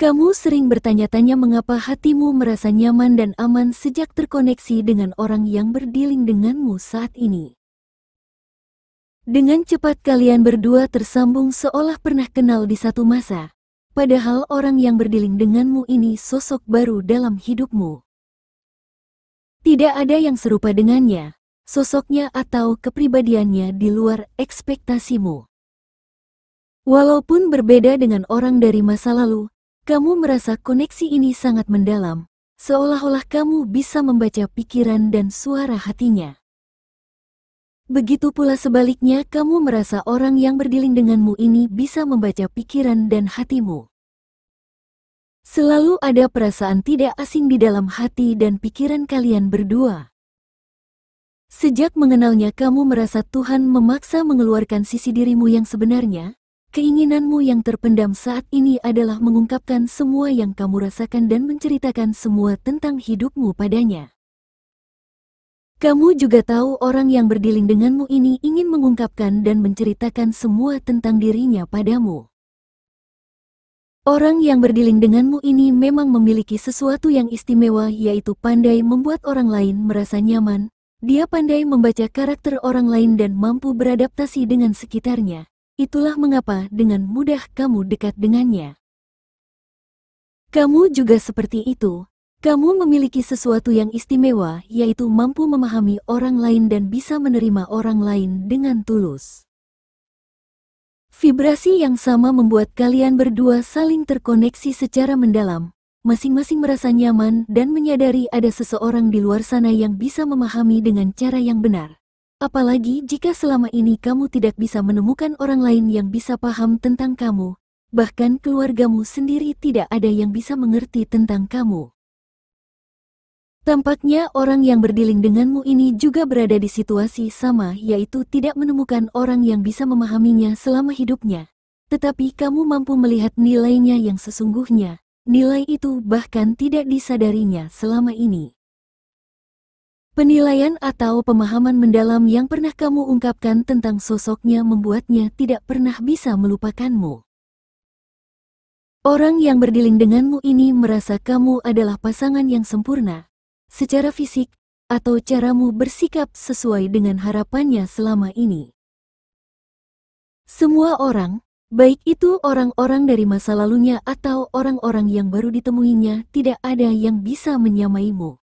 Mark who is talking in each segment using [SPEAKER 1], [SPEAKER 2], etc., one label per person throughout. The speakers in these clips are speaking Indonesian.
[SPEAKER 1] Kamu sering bertanya-tanya mengapa hatimu merasa nyaman dan aman sejak terkoneksi dengan orang yang berdealing denganmu saat ini. Dengan cepat kalian berdua tersambung seolah pernah kenal di satu masa, padahal orang yang berdealing denganmu ini sosok baru dalam hidupmu. Tidak ada yang serupa dengannya, sosoknya atau kepribadiannya di luar ekspektasimu. Walaupun berbeda dengan orang dari masa lalu, kamu merasa koneksi ini sangat mendalam, seolah-olah kamu bisa membaca pikiran dan suara hatinya. Begitu pula sebaliknya, kamu merasa orang yang berdealing denganmu ini bisa membaca pikiran dan hatimu. Selalu ada perasaan tidak asing di dalam hati dan pikiran kalian berdua. Sejak mengenalnya, kamu merasa Tuhan memaksa mengeluarkan sisi dirimu yang sebenarnya. Keinginanmu yang terpendam saat ini adalah mengungkapkan semua yang kamu rasakan dan menceritakan semua tentang hidupmu padanya. Kamu juga tahu orang yang berdealing denganmu ini ingin mengungkapkan dan menceritakan semua tentang dirinya padamu. Orang yang berdealing denganmu ini memang memiliki sesuatu yang istimewa, yaitu pandai membuat orang lain merasa nyaman. Dia pandai membaca karakter orang lain dan mampu beradaptasi dengan sekitarnya. Itulah mengapa dengan mudah kamu dekat dengannya. Kamu juga seperti itu. Kamu memiliki sesuatu yang istimewa, yaitu mampu memahami orang lain dan bisa menerima orang lain dengan tulus. Vibrasi yang sama membuat kalian berdua saling terkoneksi secara mendalam. Masing-masing merasa nyaman dan menyadari ada seseorang di luar sana yang bisa memahami dengan cara yang benar. Apalagi jika selama ini kamu tidak bisa menemukan orang lain yang bisa paham tentang kamu, bahkan keluargamu sendiri tidak ada yang bisa mengerti tentang kamu. Tampaknya orang yang berdealing denganmu ini juga berada di situasi sama, yaitu tidak menemukan orang yang bisa memahaminya selama hidupnya. Tetapi kamu mampu melihat nilainya yang sesungguhnya, nilai itu bahkan tidak disadarinya selama ini. Penilaian atau pemahaman mendalam yang pernah kamu ungkapkan tentang sosoknya membuatnya tidak pernah bisa melupakanmu. Orang yang berdealing denganmu ini merasa kamu adalah pasangan yang sempurna, secara fisik, atau caramu bersikap sesuai dengan harapannya selama ini. Semua orang, baik itu orang-orang dari masa lalunya atau orang-orang yang baru ditemuinya, tidak ada yang bisa menyamaimu.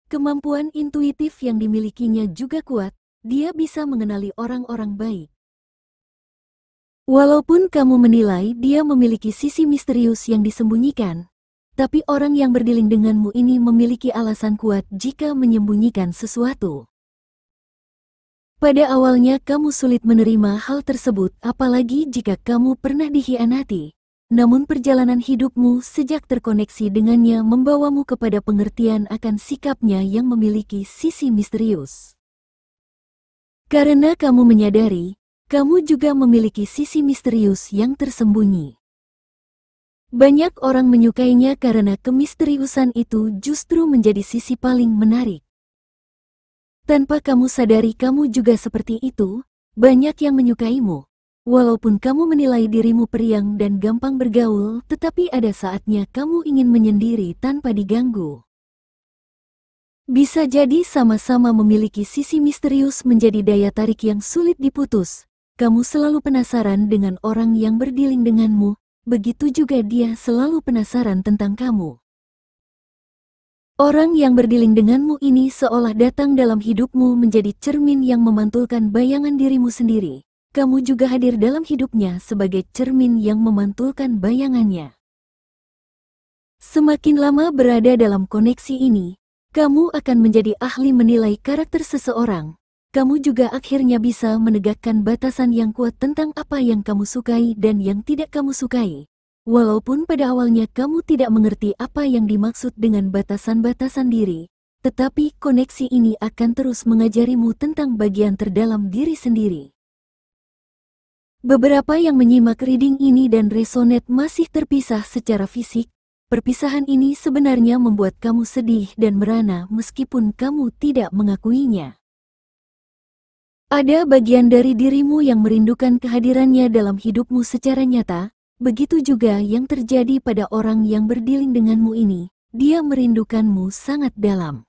[SPEAKER 1] Kemampuan intuitif yang dimilikinya juga kuat, dia bisa mengenali orang-orang baik. Walaupun kamu menilai dia memiliki sisi misterius yang disembunyikan, tapi orang yang berdealing denganmu ini memiliki alasan kuat jika menyembunyikan sesuatu. Pada awalnya kamu sulit menerima hal tersebut, apalagi jika kamu pernah dikhianati. Namun perjalanan hidupmu sejak terkoneksi dengannya membawamu kepada pengertian akan sikapnya yang memiliki sisi misterius. Karena kamu menyadari, kamu juga memiliki sisi misterius yang tersembunyi. Banyak orang menyukainya karena kemisteriusan itu justru menjadi sisi paling menarik. Tanpa kamu sadari kamu juga seperti itu, banyak yang menyukaimu. Walaupun kamu menilai dirimu periang dan gampang bergaul, tetapi ada saatnya kamu ingin menyendiri tanpa diganggu. Bisa jadi sama-sama memiliki sisi misterius menjadi daya tarik yang sulit diputus. Kamu selalu penasaran dengan orang yang berdealing denganmu, begitu juga dia selalu penasaran tentang kamu. Orang yang berdealing denganmu ini seolah datang dalam hidupmu menjadi cermin yang memantulkan bayangan dirimu sendiri. Kamu juga hadir dalam hidupnya sebagai cermin yang memantulkan bayangannya. Semakin lama berada dalam koneksi ini, kamu akan menjadi ahli menilai karakter seseorang. Kamu juga akhirnya bisa menegakkan batasan yang kuat tentang apa yang kamu sukai dan yang tidak kamu sukai. Walaupun pada awalnya kamu tidak mengerti apa yang dimaksud dengan batasan-batasan diri, tetapi koneksi ini akan terus mengajarimu tentang bagian terdalam diri sendiri. Beberapa yang menyimak reading ini dan resonate masih terpisah secara fisik. Perpisahan ini sebenarnya membuat kamu sedih dan merana meskipun kamu tidak mengakuinya. Ada bagian dari dirimu yang merindukan kehadirannya dalam hidupmu secara nyata, Begitu juga yang terjadi pada orang yang berdiling denganmu ini, dia merindukanmu sangat dalam.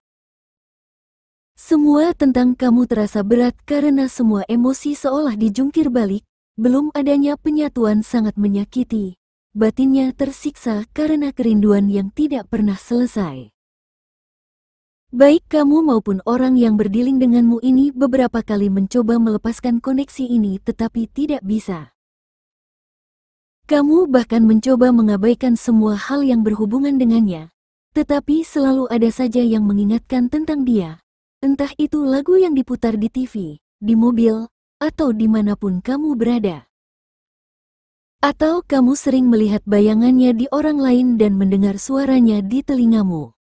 [SPEAKER 1] Semua tentang kamu terasa berat karena semua emosi seolah dijungkir balik, belum adanya penyatuan sangat menyakiti. Batinnya tersiksa karena kerinduan yang tidak pernah selesai. Baik kamu maupun orang yang berdiling denganmu ini beberapa kali mencoba melepaskan koneksi ini tetapi tidak bisa. Kamu bahkan mencoba mengabaikan semua hal yang berhubungan dengannya, tetapi selalu ada saja yang mengingatkan tentang dia. Entah itu lagu yang diputar di TV, di mobil, atau dimanapun kamu berada. Atau kamu sering melihat bayangannya di orang lain dan mendengar suaranya di telingamu.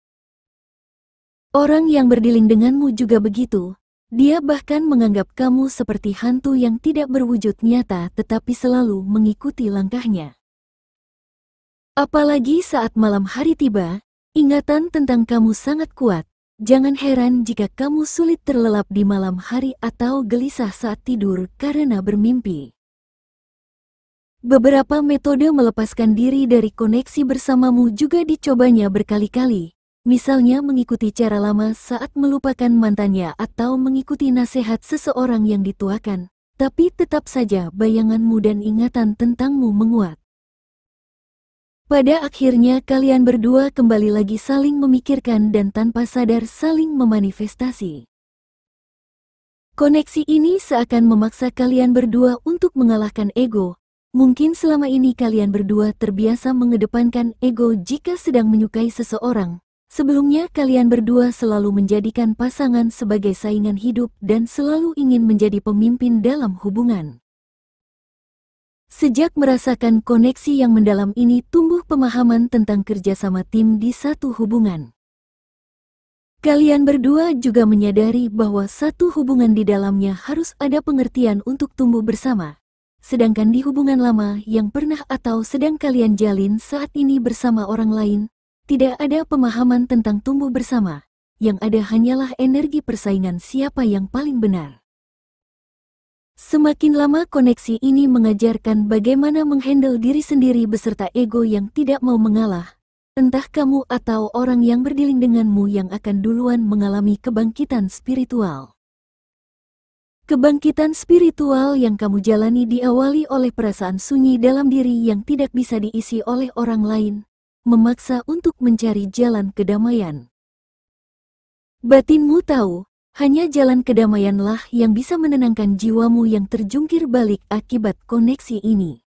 [SPEAKER 1] Orang yang berdiling denganmu juga begitu. Dia bahkan menganggap kamu seperti hantu yang tidak berwujud nyata tetapi selalu mengikuti langkahnya. Apalagi saat malam hari tiba, ingatan tentang kamu sangat kuat. Jangan heran jika kamu sulit terlelap di malam hari atau gelisah saat tidur karena bermimpi. Beberapa metode melepaskan diri dari koneksi bersamamu juga dicobanya berkali-kali. Misalnya mengikuti cara lama saat melupakan mantannya atau mengikuti nasihat seseorang yang dituakan, tapi tetap saja bayanganmu dan ingatan tentangmu menguat. Pada akhirnya kalian berdua kembali lagi saling memikirkan dan tanpa sadar saling memanifestasi. Koneksi ini seakan memaksa kalian berdua untuk mengalahkan ego. Mungkin selama ini kalian berdua terbiasa mengedepankan ego jika sedang menyukai seseorang. Sebelumnya kalian berdua selalu menjadikan pasangan sebagai saingan hidup dan selalu ingin menjadi pemimpin dalam hubungan. Sejak merasakan koneksi yang mendalam ini tumbuh pemahaman tentang kerjasama tim di satu hubungan. Kalian berdua juga menyadari bahwa satu hubungan di dalamnya harus ada pengertian untuk tumbuh bersama. Sedangkan di hubungan lama yang pernah atau sedang kalian jalin saat ini bersama orang lain, tidak ada pemahaman tentang tumbuh bersama, yang ada hanyalah energi persaingan siapa yang paling benar. Semakin lama koneksi ini mengajarkan bagaimana menghandle diri sendiri beserta ego yang tidak mau mengalah. Entah kamu atau orang yang berdiling denganmu yang akan duluan mengalami kebangkitan spiritual. Kebangkitan spiritual yang kamu jalani diawali oleh perasaan sunyi dalam diri yang tidak bisa diisi oleh orang lain. Memaksa untuk mencari jalan kedamaian. Batinmu tahu, hanya jalan kedamaianlah yang bisa menenangkan jiwamu yang terjungkir balik akibat koneksi ini.